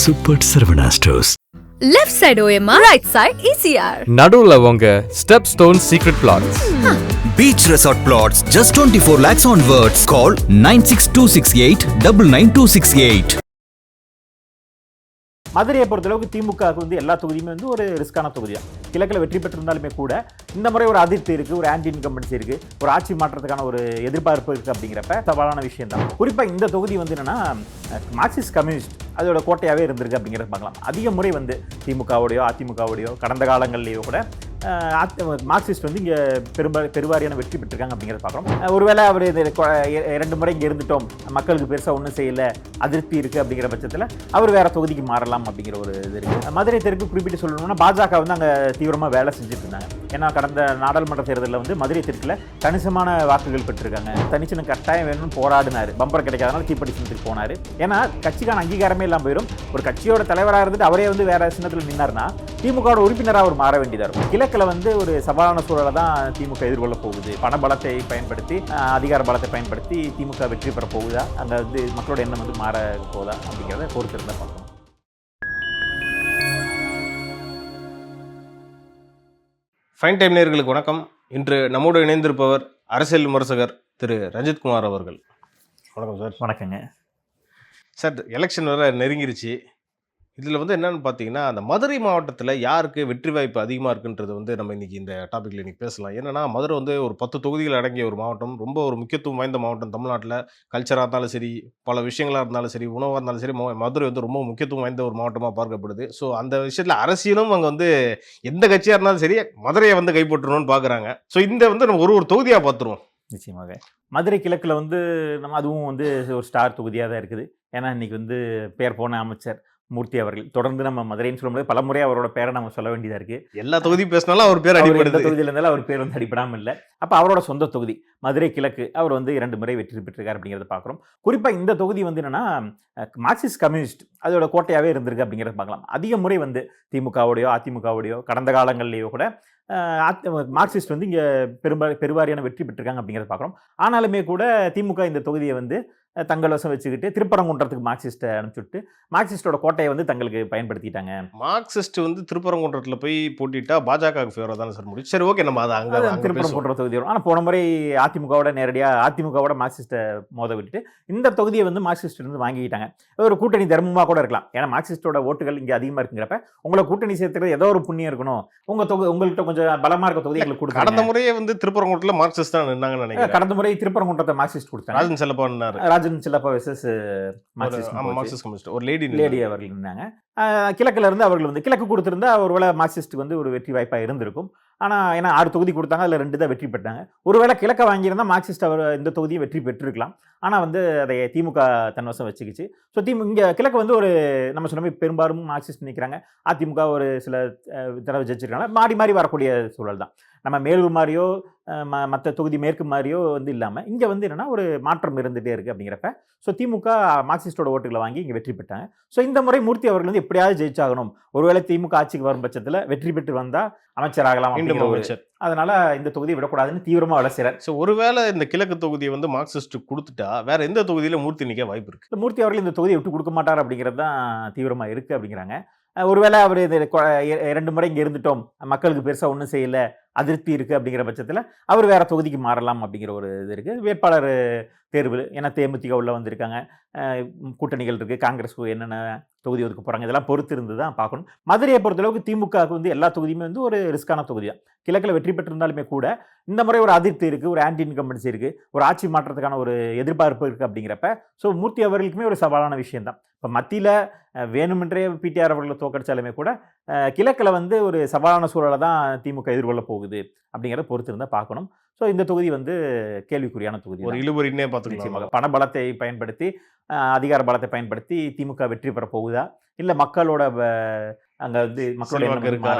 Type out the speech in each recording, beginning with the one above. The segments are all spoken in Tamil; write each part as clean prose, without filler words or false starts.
Super Saravana stores. Left side OMR, right side ECR. நடுவுல உங்க step stone secret plots. Beach Resort Plots, just 24 lakhs onwards. Call 9626899268. மதுரையை பொறுத்தளவுக்கு திமுகவுக்கு எல்லா தொகுதியுமே ஒரு ரிஸ்கான தொகுதி தான். கிழக்கில் வெற்றி பெற்றிருந்தாலுமே கூட இந்த முறை ஒரு அதிருப்தி இருக்குது, ஒரு ஆன்டி இன்கம்பன்சி இருக்குது, ஒரு ஆட்சி மாற்றத்துக்கான ஒரு எதிர்பார்ப்பு இருக்குது. அப்படிங்கிறப்ப சவாலான விஷயம் தான். குறிப்பாக இந்த தொகுதி என்னன்னா மார்க்சிஸ்ட் கம்யூனிஸ்ட் அதோட கோட்டையாகவே இருந்திருக்கு அப்படிங்கிறத பார்க்கலாம். அதிக முறை திமுகவோடையோ அதிமுகவோடையோ கடந்த காலங்கள்லேயோ கூட மார்க்சிஸ்ட் இங்கே பெருவாரியான வெற்றி பெற்றிருக்காங்க அப்படிங்கிறத பார்க்குறோம். ஒருவேளை அவர் 2 முறை இங்கே இருந்துட்டோம், மக்களுக்கு பெருசாக ஒன்றும் செய்யலை, அதிருப்தி இருக்குது அப்படிங்கிற பட்சத்தில் அவர் வேறு தொகுதிக்கு மாறலாம் அப்படிங்கிற ஒரு இது இருக்குது. மதுரை தெற்கு குறிப்பிட்டு சொல்லணும்னா பாஜக அங்கே தீவிரமாக வேலை செஞ்சுட்டு இருந்தாங்க. ஏன்னா கடந்த நாடாளுமன்ற தேர்தலில் மதுரை தெற்கில் கணிசமான வாக்குகள் பெற்றிருக்காங்க. தனிச்சின்ன கட்டாயம் வேணும்னு போராடினார். பம்பர் கிடைக்காதனால தீப்பெட்டி சின்னத்துக்கு போனார். ஏன்னா கட்சிக்கான அங்கீகாரமே இல்லாமல் போயிடும். ஒரு கட்சியோட தலைவராக இருந்துட்டு அவரே வேற சின்னத்தில் நின்னார்னா திமுகவோட உறுப்பினராக அவர் மாற வேண்டியதாக இருக்கும். கிழக்கில் ஒரு சவாலான சூழலை தான் திமுக எதிர்கொள்ள போகுது. பண பலத்தை பயன்படுத்தி, அதிகார பலத்தை பயன்படுத்தி திமுக வெற்றி பெற போகுதா, அங்கே மக்களோட எண்ணம் மாற போகுதா அப்படிங்கிறத பொறுத்து இருந்தால் பார்க்கணும். ஃபைன் டைம் நேயர்களுக்கு வணக்கம். இன்று நம்மோடு இணைந்திருப்பவர் அரசியல் விமர்சகர் திரு ரஞ்சித்குமார் அவர்கள். வணக்கம் சார். வணக்கங்க சார். எலெக்ஷன் வேறு நெருங்கிருச்சு. இதில் என்னென்னு பார்த்தீங்கன்னா, அந்த மதுரை மாவட்டத்தில் யாருக்கு வெற்றி வாய்ப்பு அதிகமாக இருக்குன்றது நம்ம இன்றைக்கி இந்த டாப்பிக்கில் இன்றைக்கி பேசலாம். ஏன்னா மதுரை ஒரு 10 தொகுதிகள் அடங்கிய ஒரு மாவட்டம். ரொம்ப ஒரு முக்கியத்துவம் வாய்ந்த மாவட்டம். தமிழ்நாட்டில் கல்ச்சராக இருந்தாலும் சரி, பல விஷயங்களாக இருந்தாலும் சரி, உணவாக இருந்தாலும் சரி, மதுரை ரொம்ப முக்கியத்துவம் வாய்ந்த ஒரு மாவட்டமாக பார்க்கப்படுது. ஸோ அந்த விஷயத்தில் அரசியலும் அங்கே எந்த கட்சியாக இருந்தாலும் சரி மதுரையை கைப்பற்றணும்னு பார்க்குறாங்க. ஸோ இந்த நம்ம ஒரு தொகுதியாக பார்த்துருவோம். நிச்சயமாக மதுரை கிழக்கில் நம்ம அதுவும் ஒரு ஸ்டார் தொகுதியாக தான் இருக்குது. ஏன்னா இன்றைக்கி பேர் போன அமைச்சர் மூர்த்தி அவர்கள் தொடர்ந்து நம்ம மதுரைன்னு சொல்லும்போது பல முறை அவரோட பேரை நம்ம சொல்ல வேண்டியதாக இருக்குது. எல்லா தொகுதி பேசினாலும் அவர் பேர் அடிப்படை தொகுதியில் இருந்தாலும் அவர் பேர் அடிப்படாமல் இல்லை. அப்போ அவரோட சொந்த தொகுதி மதுரை கிழக்கு அவர் 2 முறை வெற்றி பெற்றிருக்கார் அப்படிங்கிறத பார்க்குறோம். குறிப்பாக இந்த தொகுதி என்னன்னா மார்க்சிஸ்ட் கம்யூனிஸ்ட் அதோட கோட்டையாகவே இருந்திருக்கு அப்படிங்கிறத பார்க்கலாம். அதிக முறை திமுகவோடையோ அதிமுகவோடையோ கடந்த காலங்கள்லேயோ கூட மார்க்சிஸ்ட் இங்கே பெருவாரியான வெற்றி பெற்றிருக்காங்க அப்படிங்கிறத பார்க்குறோம். ஆனாலுமே கூட திமுக இந்த தொகுதியை தங்கள் வசம் வச்சுக்கிட்டு திருப்பரங்குன்றத்துக்கு மார்க்சிஸ்ட்டை அனுப்பிச்சுட்டு மார்க்சிஸ்டோட கோட்டையை தங்களுக்கு பயன்படுத்திட்டாங்க. மார்க்சிஸ்ட் திருப்பரங்குன்றத்தில் போய் போட்டிட்டா பாஜக ஃபேவராக தானே சார் முடியும். சரி, ஓகே, நம்ம அதை அங்கே திருப்பரங்குன்ற தொகுதி வரும். ஆனால் போன முறை அதிமுகவோட நேரடியாக அதிமுகவோட மார்க்சிஸ்ட்டை மோத விட்டுட்டு இந்த தொகுதியை மார்க்சிஸ்ட் வாங்கிக்கிட்டாங்க. ஒரு கூட்டணி தர்மமாக கூட இருக்கலாம். ஏன்னா மார்க்சிஸ்டோட ஓட்டுகள் இங்கே அதிகமாக இருக்குங்கிறப்ப உங்களை கூட்டணி சேர்த்துக்கிறது ஏதோ ஒரு புண்ணியம் இருக்கணும். உங்கள்கிட்ட கொஞ்சம் பலமாக இருக்க தொகுதி எங்களுக்கு கொடுத்தாங்க. கடந்த முறையே திருப்பரங்குன்றத்தில் மார்க்சிஸ்ட் தான் நின்னாங்கன்னு நினைக்கிறேன். கடந்த முறை திருப்பரங்குன்றத்தை மார்க்சிஸ்ட் கொடுத்தாங்க. ராஜன் செல்லப்பா நின்னாரு. சிலப்பா வெர்சஸ் மார்க்சிஸ்ட் ஒரு லேடி அவர்கள் இருந்தாங்க. கிழக்குல இருந்து அவர்கள் கிழக்கு கொடுத்திருந்தா ஒருவேளை மார்க்சிஸ்ட் ஒரு வெற்றி வாய்ப்பா இருந்திருக்கும். ஆனால் ஏன்னா 6 தொகுதி கொடுத்தாங்க, அதில் 2 தான் வெற்றி பெற்றாங்க. ஒருவேளை கிழக்க வாங்கியிருந்தால் மார்க்சிஸ்ட் அவர் இந்த தொகுதியை வெற்றி பெற்றிருக்கலாம். ஆனால் அதை திமுக தன்வசம் வச்சுக்கிச்சு. ஸோ இங்கே கிழக்கு ஒரு நம்ம சொன்ன மாதிரி பெரும்பாலும் மார்க்சிஸ்ட் நிற்கிறாங்க. அதிமுக ஒரு சில தடவை ஜெயிச்சிருக்காங்க. மாறி மாறி வரக்கூடிய சூழல் தான். நம்ம மேலூர் மாதிரியோ மற்ற தொகுதி மேற்கு மாதிரியோ இல்லாமல் இங்கே என்னென்னா ஒரு மாற்றம் இருந்துகிட்டே இருக்குது அப்படிங்கிறப்ப ஸோ திமுக மார்க்சிஸ்டோட ஓட்டுகளை வாங்கி இங்கே வெற்றி பெற்றாங்க. ஸோ இந்த முறை மூர்த்தி அவர்கள் எப்படியாவது ஜெயிச்சாகணும். ஒருவேளை திமுக ஆட்சிக்கு வரும் பட்சத்தில் வெற்றி பெற்று வந்தால் அமைச்சராகலாம். அதனால இந்த தொகுதியை விடக்கூடாதுன்னு தீவிரமாக வேலை செய்கிறார். ஸோ ஒருவேளை இந்த கிழக்கு தொகுதியை மார்க்சிஸ்ட் கொடுத்துட்டா வேற எந்த தொகுதியில் மூர்த்தி நிற்க வாய்ப்பு இருக்குது? மூர்த்தி அவர்கள் இந்த தொகுதியை விட்டு கொடுக்க மாட்டார் அப்படிங்கிறது தான் தீவிரமாக இருக்குது அப்படிங்கிறாங்க. ஒருவேளை அவர் 2 முறை இங்கே இருந்துட்டோம், மக்களுக்கு பெருசாக ஒன்றும் செய்யலை, அதிருப்தி இருக்குது அப்படிங்கிற பட்சத்தில் அவர் வேறு தொகுதிக்கு மாறலாம் அப்படிங்கிற ஒரு இது இருக்குது. வேட்பாளர் தேர்வு ஏன்னா தேமுதிக உள்ள வந்திருக்காங்க, கூட்டணிகள் இருக்குது, காங்கிரஸ் என்னென்ன தொகுதி ஒதுக்க போகிறாங்க, இதெல்லாம் பொறுத்து இருந்து தான் பார்க்கணும். மதுரையை பொறுத்தளவுக்கு திமுகவுக்கு எல்லா தொகுதியுமே ஒரு ரிஸ்கான தொகுதி தான். கிழக்கில் வெற்றி பெற்றிருந்தாலுமே கூட இந்த முறை ஒரு அதிருப்தி இருக்குது, ஒரு ஆன்டி இன்கம்பன்சி இருக்குது, ஒரு ஆட்சி மாற்றத்துக்கான ஒரு எதிர்பார்ப்பு இருக்குது அப்படிங்கிறப்ப ஸோ மூர்த்தி அவர்களுக்குமே ஒரு சவாலான விஷயம் தான். இப்போ மத்தியில் வேணுமென்றே பிடிஆர் அவர்களை தோக்கடிச்சாலுமே கூட கிழக்கில் ஒரு சவாலான சூழலை தான் திமுக எதிர்கொள்ள போகுது அப்படிங்கிறத பொறுத்து இருந்தால் பார்க்கணும். ஸோ இந்த தொகுதி கேள்விக்குறியான தொகுதி. ஒரு இழுபறின்னே பார்த்துக்கலாம். பண பலத்தை பயன்படுத்தி, அதிகார பலத்தை பயன்படுத்தி திமுக வெற்றி பெற போகுதா, இல்லை மக்களோட அங்கே மக்களோட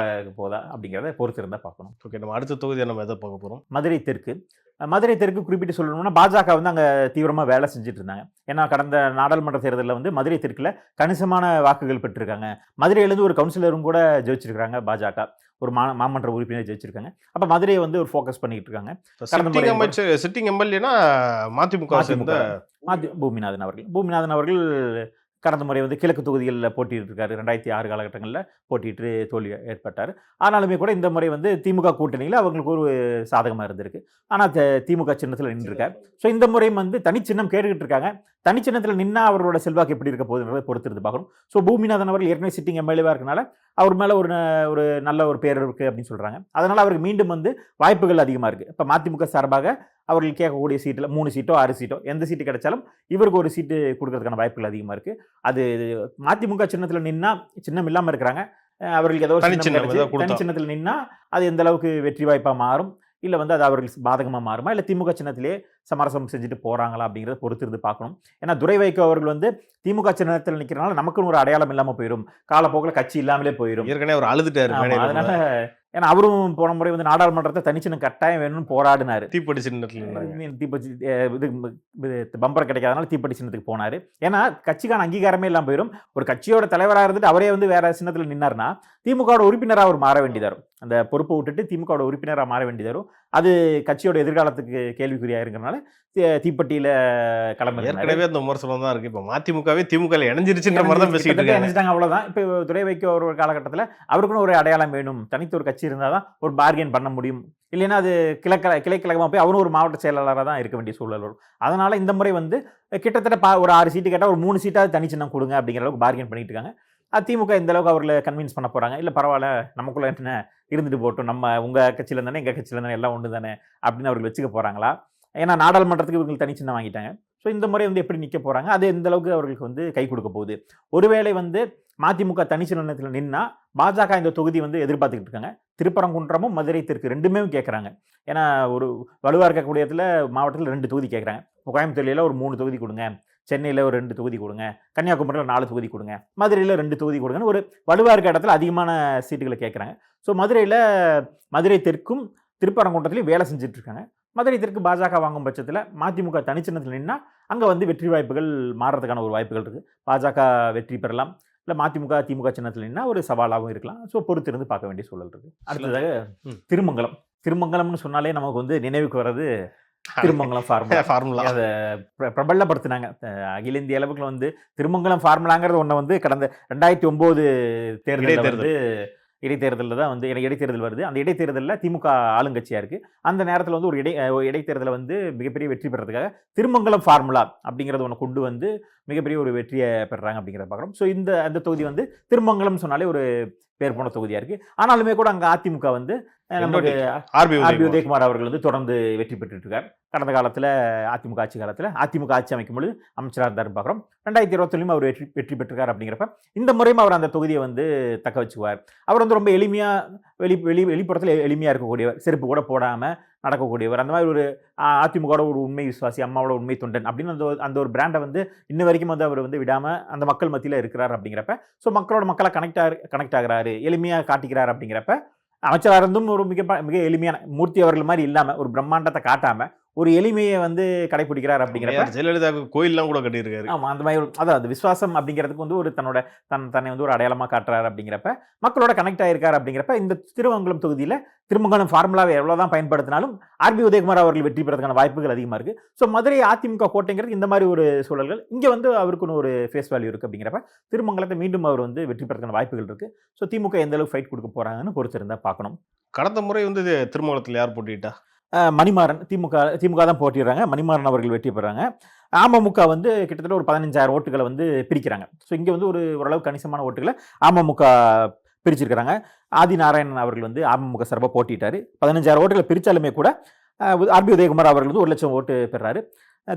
போதா அப்படிங்கிறத பொறுத்து இருந்தால் பார்க்கணும். ஓகே, நம்ம அடுத்த தொகுதியை நம்ம எதை பார்க்க போகிறோம்? மதுரை தெற்கு. மதுரை தெற்கு குறிப்பிட்டு சொல்லணும்னா பாஜக அங்கே தீவிரமாக வேலை செஞ்சுட்டு இருந்தாங்க. ஏன்னா கடந்த நாடாளுமன்ற தேர்தலில் மதுரை தெற்கில் கணிசமான வாக்குகள் பெற்றிருக்காங்க. மதுரையிலேருந்து ஒரு கவுன்சிலரும் கூட ஜெயிச்சிருக்காங்க. பாஜக ஒரு மாமன்ற உறுப்பினர் ஜெயிச்சிருக்காங்க. அப்போ மதுரையை ஒரு ஃபோக்கஸ் பண்ணிக்கிட்டு இருக்காங்க. சிட்டிங் எம்எல்ஏனா மதிமுக பூமிநாதன் அவர்கள் கடந்த முறை வந்து கிழக்கு தொகுதிகளில் போட்டிட்டு இருக்காரு. 2006 காலகட்டங்களில் போட்டிட்டு தோல்வி ஏற்பட்டார். ஆனாலுமே கூட இந்த முறை வந்து திமுக கூட்டணியில் அவங்களுக்கு ஒரு சாதகமாக இருந்திருக்கு. ஆனால் திமுக சின்னத்தில் நின்றுருக்கார். ஸோ இந்த முறையும் வந்து தனிச்சின்னம் கேட்டுக்கிட்டு இருக்காங்க. தனிச்சின்னத்தில் நின்னா அவரோட செல்வாக்கு எப்படி இருக்க போகுதுன்றதை பொறுத்திருந்து பார்க்கணும். ஸோ பூமிநாதன் அவர்கள் ஏற்கனவே சிட்டிங் எம்எல்ஏவாக இருக்கனால அவர் மேலே ஒரு நல்ல ஒரு பேர் இருக்குது அப்படின்னு சொல்கிறாங்க. அதனால் அவருக்கு மீண்டும் வந்து வாய்ப்புகள் அதிகமாக இருக்குது. இப்போ மதிமுக சார்பாக அவர்கள் கேட்கக்கூடிய சீட்டில் 3 சீட்டோ 6 சீட்டோ எந்த சீட்டு கிடைச்சாலும் இவருக்கு ஒரு சீட்டு கொடுக்கறதுக்கான வாய்ப்புகள் அதிகமாக இருக்குது. அது மதிமுக சின்னத்தில் நின்னா சின்னம் இல்லாமல் இருக்கிறாங்க. அவர்களுக்கு ஏதோ தனி சின்னத்தில் நின்னா அது எந்த அளவுக்கு வெற்றி வாய்ப்பாக மாறும், இல்லை வந்து அது அவர்களுக்கு பாதகமாக மாறுமா, இல்லை திமுக சின்னத்திலே சமரசம் செஞ்சுட்டு போகிறாங்களா அப்படிங்கிறத பொறுத்திருந்து பார்க்கணும். ஏன்னா துரை வைகோ அவர்கள் வந்து திமுக சின்னத்தில் நிற்கிறனால நமக்குன்னு ஒரு அடையாளம் இல்லாமல் போயிடும், காலப்போக்கில் கட்சி இல்லாமலே போயிடும். ஏற்கனவே அவர் அழுதுட்டாரு. அதனால ஏன்னா அவரும் போன முறை வந்து நாடாளுமன்றத்தை தனிச்சின்னம் கட்டாயம் வேணும்னு போராடினாரு. தீப்பெட்டி சின்னத்தில் தீப்பெட்டி இது பம்பர் கிடைக்காதனால தீப்பெட்டி சின்னத்துக்கு போனார். ஏன்னா கட்சிக்கான அங்கீகாரமே இல்லாமல் போயிடும். ஒரு கட்சியோட தலைவராக இருந்துட்டு அவரே வந்து வேற சின்னத்தில் நின்னார்னா திமுகவோட உறுப்பினராக அவர் மாற வேண்டியதாரும். அந்த பொறுப்பை விட்டுட்டு திமுகவோட உறுப்பினராக மாற வேண்டியதாரும். அது கட்சியோட எதிர்காலத்துக்கு கேள்விக்குறியாக இருக்கிறனால தீப்பெட்டியில கிளம்புறது. ஏற்கனவே அந்த விமர்சனம் தான் இருக்கு. இப்போ மதிமுகவே திமுக இணைஞ்சிருச்சுன்ற மாதிரி தான் பேசிட்டு இருக்காங்க. அவ்வளவுதான். இப்போ துரை வைக்க ஒரு காலகட்டத்தில் அவருக்குன்னு ஒரு அடையாளம் வேணும், தனித்து ஒரு கட்சி இருந்தால் தான் ஒரு பார்கெயின் பண்ண முடியும். இல்லைன்னா அது கிளைக்கழகமாக போய் அவரும் ஒரு மாவட்ட செயலாளராக தான் இருக்க வேண்டிய சூழல் வரும். அதனால இந்த முறை வந்து கிட்டத்தட்ட ஒரு 6 சீட்டு கேட்டால் ஒரு 3 சீட்டாவது தனிச்சின்னம் கொடுங்க அப்படிங்கிற அளவுக்கு பார்கெயின் பண்ணிட்டு இருக்காங்க. திமுக இந்த அளவுக்கு அவர்களை கன்வின்ஸ் பண்ண போறாங்க. இல்லை பரவாயில்ல, நமக்குள்ள என்ன இருந்துட்டு போட்டோம், நம்ம உங்க கட்சியில இருந்தானே எங்க கட்சியில இருந்தானே எல்லாம் ஒன்று தானே அப்படின்னு அவர்கள் வச்சுக்க போறாங்களா? ஏன்னா நாடாளுமன்றத்துக்கு இவங்க தனிச்சின்னம் வாங்கிட்டாங்க. ஸோ இந்த முறை வந்து எப்படி நிற்க போறாங்க, அது எந்த அளவுக்கு அவர்களுக்கு வந்து கை கொடுக்க போகுது. ஒருவேளை வந்து மதிமுக தனிச்சின்னத்தில் நின்னா பாஜக இந்த தொகுதி வந்து எதிர்பார்த்துக்கிட்டு இருக்காங்க. திருப்பரங்குன்றமும் மதுரை தெற்கு ரெண்டுமே கேட்குறாங்க. ஏன்னா ஒரு வலுவாக இருக்கக்கூடிய மாவட்டத்தில் 2 தொகுதி கேட்குறாங்க. கோயம்புத்தூர்ல ஒரு 3 தொகுதி கொடுங்க, சென்னையில் ஒரு 2 தொகுதி கொடுங்க, கன்னியாகுமரியில் 4 தொகுதி கொடுங்க, மதுரையில் 2 தொகுதி கொடுங்கன்னு ஒரு வலுவாக இருக்க இடத்துல அதிகமான சீட்டுகளை கேட்குறாங்க. ஸோ மதுரை தெற்கும் திருப்பரங்குன்றத்துலையும் வேலை செஞ்சுட்டு இருக்காங்க. மதுரை தெற்கு பாஜக வாங்கும் பட்சத்தில் மதிமுக தனிச்சின்னத்தில் நின்னா அங்கே வந்து வெற்றி வாய்ப்புகள் மாறுறதுக்கான ஒரு வாய்ப்புகள் இருக்குது. பாஜக வெற்றி பெறலாம், இல்லை மதிமுக திமுக சின்னத்தில் நின்னா ஒரு சவாலாகவும் இருக்கலாம். ஸோ பொறுத்திருந்து பார்க்க வேண்டிய சூழல் இருக்குது. அடுத்ததாக திருமங்கலம்னு சொன்னாலே நமக்கு வந்து நினைவுக்கு வர்றது திருமங்கலம் ஃபார்முலா. அதை பிரபலப்படுத்தினாங்க அகில இந்திய அளவுக்கு. வந்து திருமங்கலம் ஃபார்முலாங்கிறது ஒன்று வந்து கடந்த 2009 தேர்தலில் வந்து இடைத்தேர்தலில் தான் வந்து இடைத்தேர்தல் வருது. அந்த இடைத்தேர்தலில் திமுக ஆளுங்கட்சியாக இருக்குது. அந்த நேரத்தில் வந்து ஒரு இடைத்தேர்தலை வந்து மிகப்பெரிய வெற்றி பெறதுக்காக திருமங்கலம் ஃபார்முலா அப்படிங்கிறது ஒன்று கொண்டு வந்து மிகப்பெரிய ஒரு வெற்றியை பெறுறாங்க அப்படிங்கிறத பார்க்குறோம். ஸோ அந்த தொகுதி வந்து திருமங்கலம் சொன்னாலே ஒரு பேர் போன தொகுதியாக இருக்குது. ஆனாலுமே கூட அங்கே அதிமுக வந்து நமக்கு ஆர்பி உதயகுமார் அவர்கள் வந்து தொடர்ந்து வெற்றி பெற்றுட்டு இருக்கார். கடந்த காலத்தில் அதிமுக ஆட்சி அமைக்கும் பொழுது அமைச்சராக இருந்தாருன்னு பார்க்குறோம். 2020 அவர் வெற்றி பெற்றிருக்கார். அப்படிங்கிறப்ப இந்த முறையும் அவர் அந்த தொகுதியை வந்து தக்க வச்சுக்குவார். அவர் வந்து ரொம்ப எளிமையாக வெளிப்புறத்தில் எளிமையாக இருக்கக்கூடியவர், செருப்பு கூட போடாமல் நடக்கக்கூடியவர். அந்த மாதிரி ஒரு அதிமுகவோட ஒரு உண்மை விசுவாசி, அம்மாவோட உண்மை தொண்டன் அப்படின்னு அந்த ஒரு பிராண்டை வந்து இன்ன வரைக்கும் வந்து அவர் வந்து விடாமல் அந்த மக்கள் மத்தியில் இருக்கிறார். அப்படிங்கிறப்ப ஸோ மக்களாக கனெக்ட் ஆகிறாரு, எளிமையாக காட்டிக்கிறார். அப்படிங்கிறப்ப அமைச்சராக இருந்தும் ஒரு மிக எளிமையான மூர்த்தி அவர்கள் மாதிரி இல்லாமல் ஒரு பிரம்மாண்டத்தை காட்டாமல் ஒரு எளிமையை வந்து கடைபிடிக்கிறார். அப்படிங்கிறப்ப ஜெயலலிதா கோயிலெலாம் கூட கட்டியிருக்காரு. ஆமாம், அந்த மாதிரி அதான் அந்த விசுவாசம் அப்படிங்கிறதுக்கு வந்து ஒரு தன்னை வந்து ஒரு அடையாளமாக காட்டுறாரு. அப்படிங்கிறப்ப மக்களோட கனெக்ட் ஆகிருக்காரு. அப்படிங்கிறப்ப இந்த திருமங்கலம் தொகுதியில் திருமங்கலம் ஃபார்முலாவை எவ்வளோதான் பயன்படுத்தினாலும் ஆர்பி உதயகுமார் அவர்கள் வெற்றி பெறதுக்கான வாய்ப்புகள் அதிகமாக இருக்குது. ஸோ மதுரை அதிமுக கோட்டைங்கிறது இந்த மாதிரி ஒரு சூழல்கள். இங்கே வந்து அவருக்குன்னு ஒரு ஃபேஸ் வேல்யூ இருக்குது. அப்படிங்கிறப்ப திருமங்கலத்தை மீண்டும் அவர் வந்து வெற்றி பெறதுக்கான வாய்ப்புகள் இருக்குது. ஸோ திமுக எந்த அளவுக்கு ஃபைட் கொடுக்க போகிறாங்கன்னு பொறுத்திருந்தா பார்க்கணும். கடந்த முறை வந்து திருமங்கலத்தில் யார் போட்டிட்டா? மணிமாறன். திமுக தான் போட்டிடுறாங்க. மணிமாறன் அவர்கள் வெற்றி பெறாங்க. அமமுக வந்து கிட்டத்தட்ட ஒரு 15,000 ஓட்டுகளை வந்து பிரிக்கிறாங்க. ஸோ இங்கே வந்து ஓரளவு கணிசமான ஓட்டுகளை அமமுக பிரிச்சிருக்கிறாங்க. ஆதிநாராயணன் அவர்கள் வந்து அமமுக சார்பாக போட்டிட்டாரு. 15,000 ஓட்டுகளை பிரித்தாலுமே கூட ஆர்பி உதயகுமார் அவர்கள் வந்து 1,00,000 ஓட்டு பெறாரு.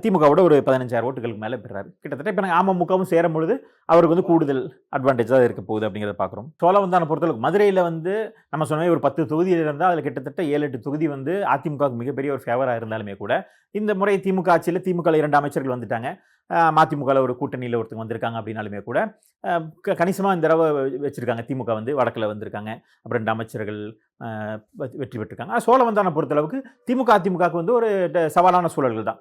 திமுகவோட ஒரு 15,000 ஓட்டுகளுக்கு மேலே பெறாரு. கிட்டத்தட்ட இப்போ நாங்கள் அமமுகவும் சேரும் பொழுது அவருக்கு வந்து கூடுதல் அட்வான்டேஜாக இருக்க போகுது அப்படிங்கிறத பார்க்குறோம். சோழவந்தான பொறுத்தளவுக்கு மதுரையில் வந்து நம்ம சொன்ன ஒரு 10 தொகுதியில் இருந்தால் அதில் கிட்டத்தட்ட 7-8 தொகுதி வந்து அதிமுகவுக்கு மிகப்பெரிய ஒரு ஃபேவராக இருந்தாலுமே கூட இந்த முறை திமுக ஆட்சியில் திமுகவில் 2 அமைச்சர்கள் வந்துட்டாங்க. மதிமுகவில் ஒரு கூட்டணியில் ஒருத்தங்க வந்திருக்காங்க. அப்படின்னாலுமே கூட கணிசமாக இந்த தடவை வச்சுருக்காங்க. திமுக வந்து வடக்கில் வந்திருக்காங்க. அப்புறம் 2 அமைச்சர்கள் வெற்றி பெற்றிருக்காங்க. சோழவந்தான பொறுத்தளவுக்கு அதிமுகவுக்கு வந்து ஒரு சவாலான சூழல்கள் தான்,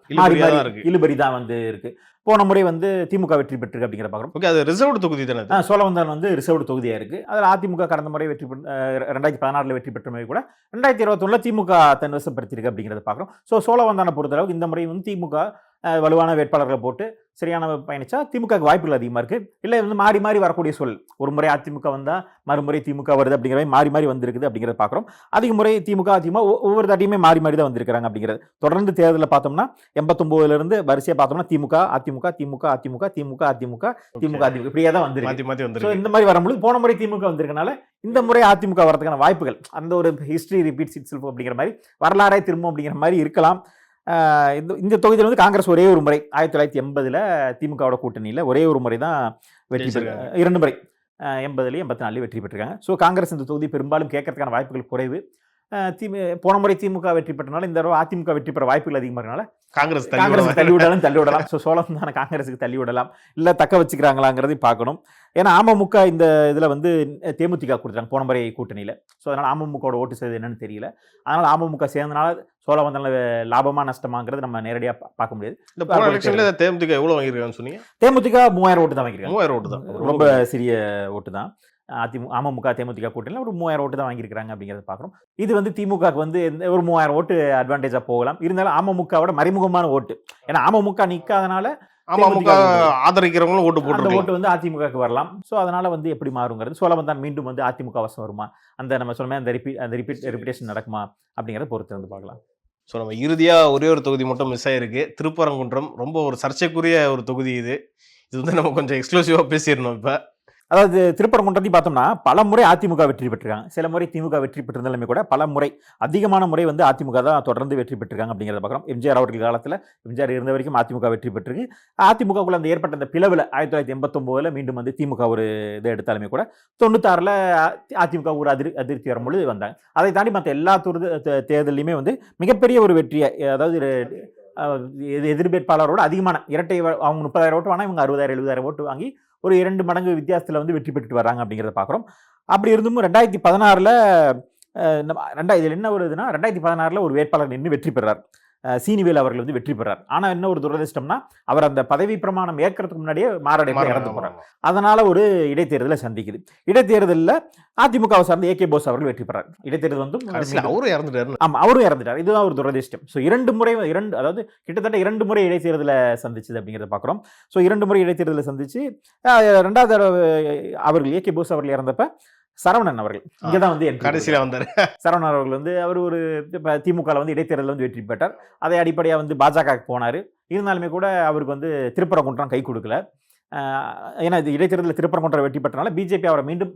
இழுபறி தான் வந்து இருக்கு. போன முறை வந்து திமுக வெற்றி பெற்றிருக்கு அப்படிங்கிற பார்க்குறோம். ஓகே, அது ரிசர்வ்டு தொகுதி தானே? சோழவந்தான் வந்து ரிசர்வ்டு தொகுதியாக இருக்குது. அதில் அதிமுக கடந்த முறை 2016 வெற்றி பெற்ற மாதிரி கூட 2021 திமுக தன் வசப்படுத்தியிருக்கு அப்படிங்கிறத பார்க்குறோம். ஸோ சோழவந்தான பொறுத்தளவுக்கு இந்த முறை வந்து திமுக வலுவான வேட்பாளர்களை போட்டு சரியான பயணிச்சா திமுகவுக்கு வாய்ப்புகள் அதிகமாக இருக்குது. இல்லை வந்து மாறி மாறி வரக்கூடிய சூழல், ஒரு முறை அதிமுக வந்தால் மறுமுறை திமுக வருது அப்படிங்கிற மாதிரி மாறி மாறி வந்திருக்குது அப்படிங்கிறத பார்க்குறோம். அதிக முறை திமுக ஒவ்வொரு தாட்டியுமே மாறி மாறி தான் வந்திருக்கிறாங்க அப்படிங்கிறது. தொடர்ந்து தேர்தலில் பார்த்தோம்னா 89லேருந்து வரிசையாக பார்த்தோம்னா திமுக அதிமுக திமுக அதிமுக திமுக அதிமுக திமுக அதிமுக இப்படியே தான் வந்திருக்கு. ஸோ இந்த மாதிரி வரும்பொழுது போன முறை திமுக வந்திருக்கனால இந்த முறை அதிமுக வரதுக்கான வாய்ப்புகள், அந்த ஒரு ஹிஸ்டரி ரிப்பீட்ஸ் இட் செல்ஃப் அப்படிங்கிற மாதிரி, வரலாறே திரும்பும் அப்படிங்கிற மாதிரி இருக்கலாம். இந்த தொகுதியில் வந்து காங்கிரஸ் ஒரே ஒரு முறை 1980 திமுகவோட கூட்டணியில் ஒரே ஒரு முறை தான் வெற்றி பெற்றிருக்காங்க. 2 முறை 80 84 வெற்றி பெற்றிருக்காங்க. ஸோ காங்கிரஸ் இந்த தொகுதி பெரும்பாலும் கேட்கறதுக்கான வாய்ப்புகள் குறைவு. போன முறை திமுக வெற்றி பெற்றனால இந்த தடவை அதிமுக வெற்றி பெற வாய்ப்புகள் அதிகமாக இருக்கனால காங்கிரஸ் தள்ளி விடலாம். ஸோ சோழம் தானே காங்கிரஸுக்கு தள்ளி விடலாம், இல்லை தக்க வச்சுக்கிறாங்களாங்கிறதையும் பார்க்கணும். ஏன்னா அமமுக இந்த இதில் வந்து தேமுதிக கொடுத்துட்டாங்க போன முறை கூட்டணியில். ஸோ அதனால் அமமுகவோட ஓட்டு செய்வது என்னன்னு தெரியல. அதனால் அமமுக சேர்ந்தனால சோழம் வந்தால லாபமா நஷ்டமாங்கிறது நம்ம நேரடியாக பார்க்க முடியாது. தேமுதிக எவ்வளோ வாங்கியிருக்காங்கன்னு சொன்னீங்க? தேமுதிக 3000 ஓட்டு தான் வாங்கியிருக்காங்க. 3000 ஓட்டு தான், ரொம்ப சிறிய ஓட்டு தான். அமமுக தேமுதிக கூட்டணியில் ஒரு 3000 ஓட்டு தான் வாங்கியிருக்காங்க அப்படிங்கிறத பார்க்குறோம். இது வந்து திமுகவுக்கு வந்து ஒரு 3000 ஓட்டு அட்வான்டேஜாக போகலாம். இருந்தாலும் அமமுகவோட மறைமுகமான ஓட்டு, ஏன்னா அமமுக நிற்காதனால அமமுக ஆதரிக்கிறவங்களும் ஓட்டு போட்டு ஓட்டு வந்து அதிமுகவுக்கு வரலாம். ஸோ அதனால வந்து எப்படி மாறுங்கிறது, சோழவந்தான் மீண்டும் வந்து அதிமுக வசம் வருமா, அந்த நம்ம சொல்லுமே அந்த ரிப்பீட்டேஷன் நடக்குமா அப்படிங்கிறத பொறுத்து வந்து பார்க்கலாம். ஸோ நம்ம இறுதியாக ஒரே ஒரு தொகுதி மட்டும் மிஸ் ஆகிருக்கு, திருப்பரங்குன்றம். ரொம்ப ஒரு சர்ச்சைக்குரிய ஒரு தொகுதி இது வந்து நம்ம கொஞ்சம் எக்ஸ்க்ளூசிவாக பேசிடணும். இப்போ அதாவது திருப்பரங்குன்றத்தையும் பார்த்தோம்னா பல முறை அதிமுக வெற்றி பெற்றிருக்காங்க. சில முறை திமுக வெற்றி பெற்றிருந்தாலுமே கூட பல முறை, அதிகமான முறை வந்து அதிமுக தான் தொடர்ந்து வெற்றி பெற்றிருக்காங்க அப்படிங்கிறத பார்க்குறோம். எம்ஜிஆர் அவர்கள் காலத்தில், எம்ஜிஆர் இருந்த வரைக்கும் அதிமுக வெற்றி பெற்றிருக்கு. அதிமுகக்குள்ள அந்த ஏற்பட்ட அந்த பிளவில் 1989 மீண்டும் வந்து திமுக ஒரு இதை எடுத்தாலுமே கூட 96 அதிமுக ஒரு அதிருப்தி வரும்பொழுது வந்தாங்க. அதை தாண்டி மற்ற எல்லா தேர்தலையுமே வந்து மிகப்பெரிய ஒரு வெற்றியை, அதாவது எதிர்வேட்பாளரோட அதிகமான இரட்டை, அவங்க 30,000 ஓட்டு வாங்கினா இவங்க 60,000 70,000 ஓட்டு வாங்கி ஒரு 2 மடங்கு வித்தியாசத்தில் வந்து வெற்றி பெற்றுட்டு வராங்க அப்படிங்கிறத பார்க்குறோம். அப்படி இருந்தும் 2016 இதில் என்ன வருதுன்னா 2016 ஒரு வேட்பாளர் நின்று வெற்றி பெறார், சீனிவேல் அவர்கள் வந்து வெற்றி பெறார். ஆனால் என்ன ஒரு துரதிர்ஷ்டம்னா அவர் அந்த பதவி பிரமாணம் ஏற்கிறதுக்கு முன்னாடியே மாரடைப்பு இறந்து போறார். அதனால ஒரு இடைத்தேர்தலை சந்திக்குது. இடைத்தேர்தலில் அதிமுகவை சார்ந்த ஏகே போஸ் அவர்கள் வெற்றி பெறார். இடைத்தேர்தல் வந்து அவரும் இறந்துட்டார். ஆமாம், அவரும் இறந்துட்டார். இதுதான் ஒரு துரதிர்ஷ்டம். ஸோ 2 முறை அதாவது கிட்டத்தட்ட 2 முறை இடைத்தேர்தலை சந்திச்சது அப்படிங்கிறத பார்க்குறோம். ஸோ 2 முறை இடைத்தேர்தலை சந்திச்சு 2வது தடவை அவர்கள் ஏகே போஸ் அவர்கள் இறந்தப்ப சரவணன் அவர்கள் இங்கதான் வந்து கடைசியில வந்தார். சரவணன் அவர்கள் வந்து அவர் ஒரு திமுக வந்து இடைத்தேர்தலில் வந்து வெற்றி பெற்றார். அதை அடிப்படையாக வந்து பாஜக போனார். இருந்தாலுமே கூட அவருக்கு வந்து திருப்பரங்குன்றம் கை கொடுக்கல. ஏன்னா இது இடைத்தேர்தலில் திருப்பரங்குன்றம் வெற்றி பெற்றனால பிஜேபி அவரை மீண்டும்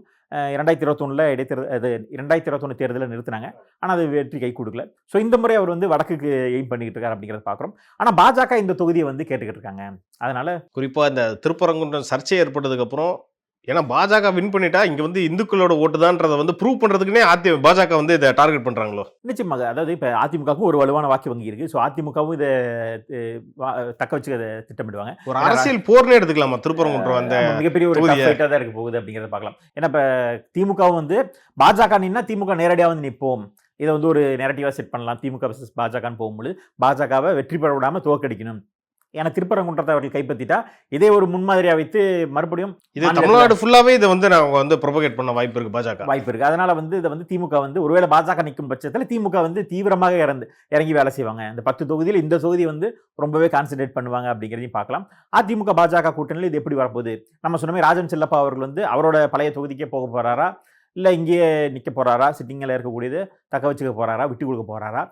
2021 இடைத்தேர்தல் 2021 தேர்தலில் நிறுத்தினாங்க. ஆனால் அது வெற்றி கை கொடுக்கல. ஸோ இந்த முறை அவர் வந்து வடக்குக்கு எய்ம் பண்ணிக்கிட்டு இருக்காரு அப்படிங்கிறத பார்க்குறோம். ஆனால் பாஜக இந்த தொகுதியை வந்து கேட்டுக்கிட்டு இருக்காங்க. அதனால குறிப்பாக இந்த திருப்பரங்குன்றம் சர்ச்சை ஏற்பட்டதுக்கு அப்புறம், ஏன்னா பாஜக வின் பண்ணிட்டா இங்க வந்து இந்துக்களோட ஓட்டு தான்றதை வந்து ப்ரூவ் பண்றதுக்குனே பாஜக வந்து இதை டார்கெட் பண்றாங்களோ? நிச்சயமாக. அதாவது இப்போ அதிமுகவுக்கும் ஒரு வலுவான வாக்கு வங்கி இருக்கு. ஸோ அதிமுகவும் இதை தக்க வச்சு அதை திட்டமிடுவாங்க. ஒரு அரசியல் போர்னே எடுத்துக்கலாமா திருப்பரங்குன்றம்? அந்த மிகப்பெரிய ஒரு ஃபைட்டாக தான் இருக்க போகுது அப்படிங்கிறத பார்க்கலாம். ஏன்னா இப்போ திமுகவும் வந்து பாஜக நின்னா திமுக நேரடியாக வந்து நிற்போம், இதை வந்து ஒரு நெரட்டிவாக செட் பண்ணலாம். திமுக வர்சஸ் பாஜகன்னு போகும்போது பாஜகவை வெற்றி பெற விடாமல் தோற்கடிக்கணும். ஏன்னா திருப்பரங்குன்றத்தை அவர்கள் கைப்பற்றிட்டா இதே ஒரு முன்மாதிரியா வைத்து மறுபடியும் இது தமிழ்நாடு ஃபுல்லாவே இதை வந்து அவங்க வந்து ப்ரொபகேட் பண்ண வாய்ப்பு இருக்கு, பாஜக வாய்ப்பு இருக்கு. அதனால வந்து இதை வந்து திமுக வந்து ஒருவேளை பாஜக நிற்கும் பட்சத்தில் திமுக வந்து தீவிரமாக இறங்கி வேலை செய்வாங்க. இந்த 10 தொகுதியில் இந்த தொகுதி வந்து ரொம்பவே கான்சன்ட்ரேட் பண்ணுவாங்க அப்படிங்கிறதையும் பார்க்கலாம். அதிமுக பாஜக கூட்டணியில் இது எப்படி வரப்போகுது? நம்ம சொன்ன மாதிரி ராஜன் செல்லப்பா அவர்கள் வந்து அவரோட பழைய தொகுதிக்கே போக போறாரா, இல்லை இங்கேயே நிற்க போறாரா, சிட்டிங்கில் இருக்கக்கூடியது தக்க வச்சுக்க போறாரா, விட்டு கொடுக்க போறாரா,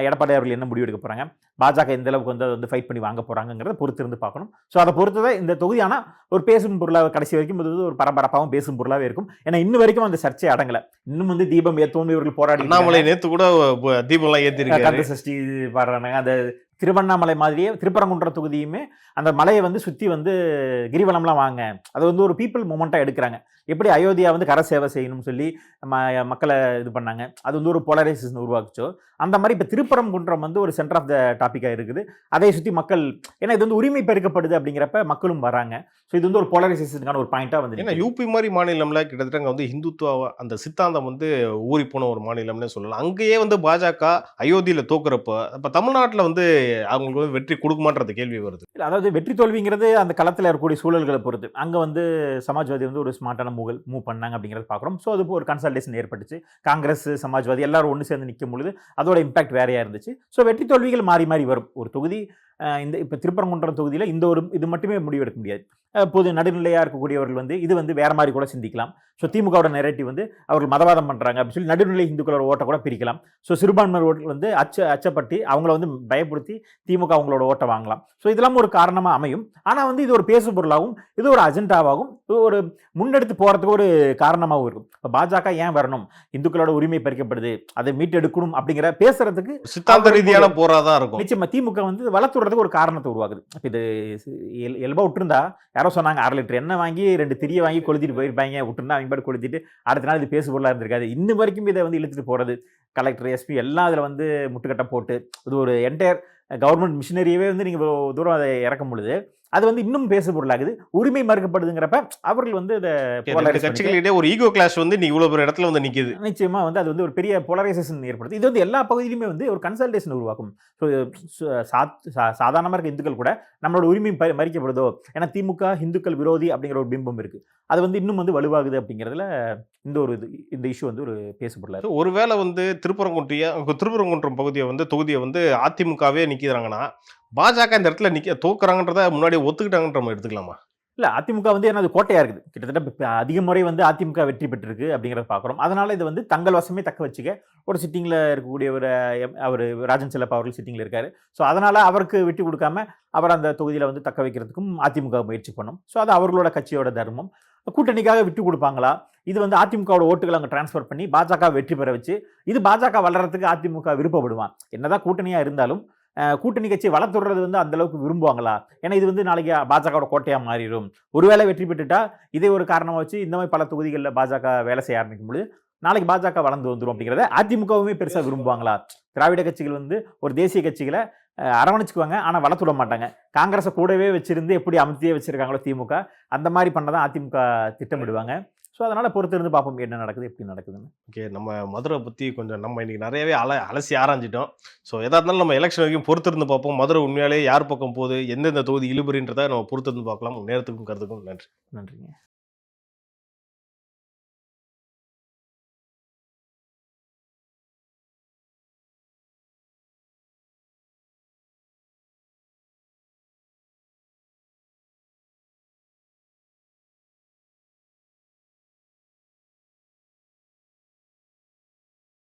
எடப்பாடி அவர்கள் என்ன முடிவு எடுக்க போறாங்க, பாஜக எந்த அளவுக்கு வந்து அதை வந்து ஃபைட் பண்ணி வாங்க போறாங்கிறத பொறுத்து இருந்து பார்க்கணும். ஸோ அதை பொறுத்து தான் இந்த தொகுதி ஆனால் ஒரு பேசும் பொருளாக கடைசி வரைக்கும் ஒரு பரபரப்பாகவும் பேசும் பொருளாகவே இருக்கும். ஏன்னா இன்னும் வரைக்கும் அந்த சர்ச்சை அடங்கலை. இன்னும் வந்து தீபம் ஏற்றோன்னு இவர்கள் போராடி, அண்ணாமலை நேற்று கூட தீபம்லாம் ஏற்றிருக்காங்க, கந்த சஷ்டி பாடுறாங்க. அந்த திருவண்ணாமலை மாதிரியே திருப்பரங்குன்ற தொகுதியுமே அந்த மலையை வந்து சுற்றி வந்து கிரிவலம்லாம் வாங்க, அதை வந்து ஒரு பீப்புள் மூமெண்ட்டாக எடுக்கிறாங்க. எப்படி அயோத்தியா வந்து கர சேவை செய்யணும்னு சொல்லி மக்களை இது பண்ணாங்க, அது வந்து ஒரு போலரைசேஷன் உருவாக்குச்சோ அந்த மாதிரி இப்போ திருப்பரங்குன்றம் வந்து ஒரு சென்டர் ஆஃப் த டாப்பிக்காக இருக்குது. அதை சுற்றி மக்கள், ஏன்னா இது வந்து உரிமை பெருக்கப்படுது அப்படிங்கிறப்ப மக்களும் வராங்க. ஸோ இது வந்து ஒரு போலரைசேஷனுக்கான ஒரு பாயிண்டாக வந்து, ஏன்னா யூபி மாதிரி மாநிலம்ல கிட்டத்தட்ட அங்கே வந்து ஹிந்துத்துவ அந்த சித்தாந்தம் வந்து ஊறி போன ஒரு மாநிலம்னு சொல்லலாம். அங்கேயே வந்து பாஜக அயோத்தியில் தோக்குறப்ப இப்போ தமிழ்நாட்டில் வந்து அவங்களுக்கு வந்து வெற்றி கொடுக்குமான்றது கேள்வி வருது. அதாவது வெற்றி தோல்விங்கிறது அந்த களத்தில் இருக்கக்கூடிய சூழல்களை பொறுத்து. அங்கே வந்து சமாஜ்வாதி வந்து ஒரு ஸ்மார்ட்டான மூவ் பண்ணாங்க அப்படிங்கிறத பார்க்குறோம். ஸோ அது ஒரு கன்சல்டேஷன் ஏற்பட்டுச்சு. காங்கிரஸ், சமாஜ்வாதி எல்லாரும் ஒன்று சேர்ந்து நிற்கும் பொழுது அதோட இம்பாக்ட் வேறையாக இருந்துச்சு. ஸோ வெற்றி தோல்விகள் மாறி மாறி வரும். ஒரு தொகுதி இந்த இப்போ திருப்பரங்குன்றம் தொகுதியில் இந்த ஒரு இது மட்டுமே முடிவெடுக்க முடியாது. பொது நடுநிலையாக இருக்கக்கூடியவர்கள் வந்து இது வந்து வேற மாதிரி கூட சிந்திக்கலாம். ஸோ திமுகவோட நெரேட்டிவ் வந்து அவர்கள் மதவாதம் பண்ணுறாங்க அப்படின்னு சொல்லி நடுநிலை இந்துக்களோட ஓட்டை கூட பிரிக்கலாம். ஸோ சிறுபான்மையினர் ஓட்டு வந்து அச்சப்பட்டு அவங்கள வந்து பயப்படுத்தி திமுக அவங்களோட ஓட்டை வாங்கலாம். ஸோ இதெல்லாம் ஒரு காரணமாக அமையும். ஆனால் வந்து இது ஒரு பேசு பொருளாகவும் இது ஒரு அஜெண்டாவாகவும் ஒரு முன்னெடுத்து போகிறதுக்கு ஒரு காரணமாகவும் இருக்கும். இப்போ பாஜக ஏன் வரணும், இந்துக்களோட உரிமை பறிக்கப்படுது, அதை மீட்டெடுக்கணும் அப்படிங்கிற பேசுறதுக்கு சித்தாந்த ரீதியான போராதான் இருக்கும். நிச்சயமா திமுக வந்து வளர்த்துறதுக்கு ஒரு காரணத்தை உருவாக்குது. இது இயல்பா விட்டுருந்தா யாரோ சொன்னாங்க 1/2 லிட்டர் எண்ணெய் வாங்கி 2 திரியை வாங்கி கொளுத்திட்டு போயிருப்பாங்க, விட்டுருந்தா அவங்க பாட்டு கொளுத்திட்டு அடுத்த நாள் இது பேசு பொருளாக இருந்திருக்காது. இன்னும் வரைக்கும் இதை வந்து இழுத்துட்டு போறது, கலெக்டர் எஸ்பி எல்லாம் அதில் வந்து முட்டுக்கட்டை போட்டு இது ஒரு என்டையர் கவர்மெண்ட் மிஷினரியவே வந்து நீங்கள் தூரம் அதை இறக்கும் பொழுது அது வந்து இன்னும் பேசு பொருளாகுது. உரிமை மறுக்கப்படுதுங்கிறப்ப அவர்கள் வந்து கட்சிகளிடையே ஒரு ஈகோ கிளாஷ் வந்து நீ இவ்வளவு பெரிய இடத்துல வந்து நிக்குது. நிச்சயமா வந்து அது வந்து ஒரு பெரிய போலரைசேஷன் ஏற்படுது. இது வந்து எல்லா பகுதியிலுமே வந்து ஒரு கன்சல்டேஷன் உருவாக்கும். சாதாரணமாக இருக்க இந்துக்கள் கூட நம்மளோட உரிமை மறிக்கப்படுதோ, ஏன்னா திமுக இந்துக்கள் விரோதி அப்படிங்கிற ஒரு பிம்பம் இருக்கு, அது வந்து இன்னும் வந்து வலுவாகுது அப்படிங்கிறதுல இந்த இஷ்யூ வந்து ஒரு பேசப்படல. ஒருவேளை வந்து திருப்பரங்குன்றம் பகுதியை வந்து தொகுதியை வந்து அதிமுகவே நிக்கிறாங்கன்னா பாஜக இந்த இடத்துல தோக்குறாங்கன்றத முன்னாடி ஒத்துக்கிட்டாங்கன்ற நம்ம எடுத்துக்கலாமா? இல்லை, அதிமுக வந்து ஏன்னா அது கோட்டையாக இருக்குது. கிட்டத்தட்ட அதிக முறை வந்து அதிமுக வெற்றி பெற்றிருக்கு அப்படிங்கிறத பார்க்குறோம். அதனால இது வந்து தங்கள் வசமே தக்க வச்சுக்க ஒரு சிட்டிங்கில் இருக்கக்கூடிய அவர் ராஜன் செல்லப்பா அவர்கள் சிட்டிங்கில் இருக்காரு. ஸோ அதனால் அவருக்கு விட்டு கொடுக்காம அவர் அந்த தொகுதியில் வந்து தக்க வைக்கிறதுக்கும் அதிமுக முயற்சி பண்ணும். ஸோ அது அவர்களோட கட்சியோட தர்மம். கூட்டணிக்காக விட்டு கொடுப்பாங்களா, இது வந்து அதிமுகவோட ஓட்டுகள் அங்கே டிரான்ஸ்ஃபர் பண்ணி பாஜக வெற்றி பெற வச்சு இது பாஜக வளர்றதுக்கு அதிமுக விருப்பப்படுவான். என்னதான் கூட்டணியாக இருந்தாலும் கூட்டணி கட்சி வளர்த்துறது வந்து அந்த அளவுக்கு விரும்புவாங்களா? ஏன்னா இது வந்து நாளைக்கு பாஜகவோட கோட்டையாக மாறிடும். ஒருவேளை வெற்றி பெற்றுட்டா இதே ஒரு காரணமாக வச்சு இந்த மாதிரி பல தொகுதிகளில் பாஜக வேலை செய்ய ஆரம்பிக்கும் பொழுது நாளைக்கு பாஜக வளர்ந்து வந்துடும் அப்படிங்கிறத அதிமுகவுமே பெருசாக விரும்புவாங்களா? திராவிட கட்சிகள் வந்து ஒரு தேசிய கட்சிகளை அரவணைச்சுக்குவாங்க, ஆனால் வளர்த்துட மாட்டாங்க. காங்கிரஸை கூடவே வச்சிருந்து எப்படி அமைத்தியே வச்சிருக்காங்களோ திமுக, அந்த மாதிரி பண்ணதான் அதிமுக திட்டமிடுவாங்க. ஸோ அதனால் பொறுத்திருந்து பார்ப்போம் என்ன நடக்குது, எப்படி நடக்குதுன்னு. ஓகே, நம்ம மதுரை பற்றி கொஞ்சம் நம்ம இன்னைக்கு நிறையவே அலசி ஆராய்ஞ்சிட்டோம். ஸோ எதாக இருந்தாலும் நம்ம எலெக்ஷன் வரைக்கும் பொறுத்திருந்து பார்ப்போம். மதுரை உண்மையாலே யார் பக்கம் போகுது, எந்தெந்த தொகுதி இழுபறின்றதை நம்ம பொறுத்திருந்து பார்க்கலாம். நேரத்துக்கும் கருத்துக்கும் நன்றி. நன்றிங்க.